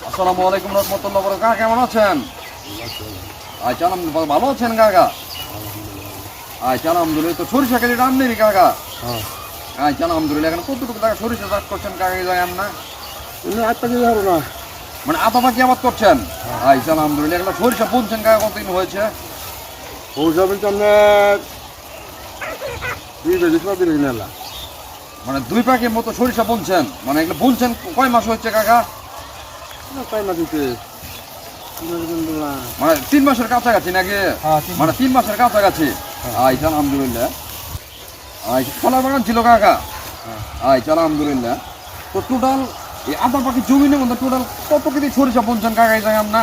আসসালামু আলাইকুম রহমতুল্লাহ বড় কাকা কেমন আছেন? আচ্ছা ভালো আছেন কাকা? আচ্ছা আলহামদুলিল্লাহ। তো সরিষা কেজি দাম নেই কাকা? আচ্ছা আলহামদুলিল্লাহ। এখন কতটুকু টাকা সরিষা চাষ করছেন কাকা জানেন না? না মানে আতা পাখি আবাদ করছেন? আচ্ছা আলহামদুলিল্লাহ। এখন সরিষা বুনছেন কাকা কতদিন হয়েছে? পৌঁছাবেন তো আপনার 2 দিন এলা মানে 2 পাখির মতো সরিষা বুনছেন, মানে এগুলো বুনছেন কয় মাস হচ্ছে কাকা? তাই না দিতে মানে 3 মাসের কাছাকাছি নাকি? মানে 3 মাসের কাছাকাছি। আচ্ছা আলহামদুলিল্লাহ। আচ্ছা কলার বাগান ছিল কাকা? আচ্ছা আলহামদুলিল্লাহ। তো টোটাল এই আতা পাখি জমিনের মধ্যে টোটাল কত কেজি সরিষা বুনছেন কাকা এই জায়গায় না?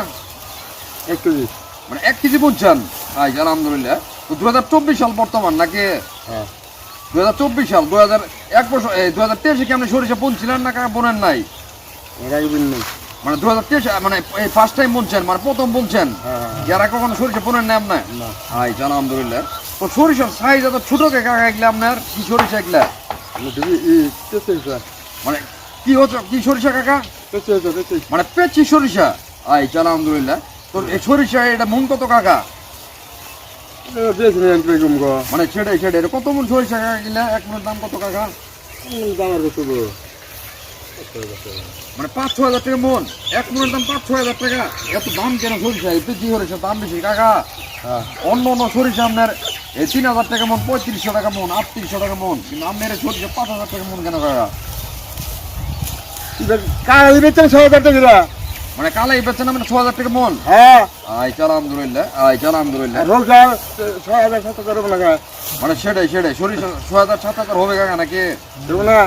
1 কেজি। মানে 1 কেজি বুনছেন? আচ্ছা আলহামদুলিল্লাহ। তো 2024 সাল বর্তমান নাকি? হ্যাঁ 2024 সাল 2001 বছর 2023 কি আপনি সরিষা বুনছিলেন না কাকা বুনেন নাই? এর আগে দিন নেই। মানে 2023 মানে এই ফার্স্ট টাইম বুনছেন, মানে প্রথম বুনছেন? যারা কখনো সরিষা বুনেন না আপনি? না আচ্ছা আলহামদুলিল্লাহ। তো সরিষার সাইজ এত ছোট কে কাকা এগুলা আপনার? কি সরিষা এগুলা? মানে কি হচ্ছে কি সরিষা কাকা? মানে পেঁচি সরিষা? আচ্ছা আলহামদুলিল্লাহ। তো এই সরিষা এটা মন কত কাকা? মানে ছেড়ে এটা কত মন সরিষা কাকা গিলা? 1 মনের দাম কত কাকা? মানে 5-6 হাজার টাকা মন? 1 মনের দাম 5-6 হাজার টাকা? এত দাম কেন সরিষা? এই পেঁচি সরিষা দাম বেশি কাকা। অন্য অন্য সরিষা আপনার এই 3,000 টাকা মন, 3500 টাকা মন, 3800 টাকা মন, কিন্তু আপনার এই সরিষা 5,000 টাকা মন কেন কাকা? মানে কালাই বেচছেন মানে 6,000 টাকা মন? হ্যাঁ আচ্ছা আলহামদুলিল্লাহ। আচ্ছা আলহামদুলিল্লাহ। রোজগার 6,000 7,000 টাকা মানে সেটাই সরিষা 6,000 7,000 হবে কাকা নাকি? দেবো না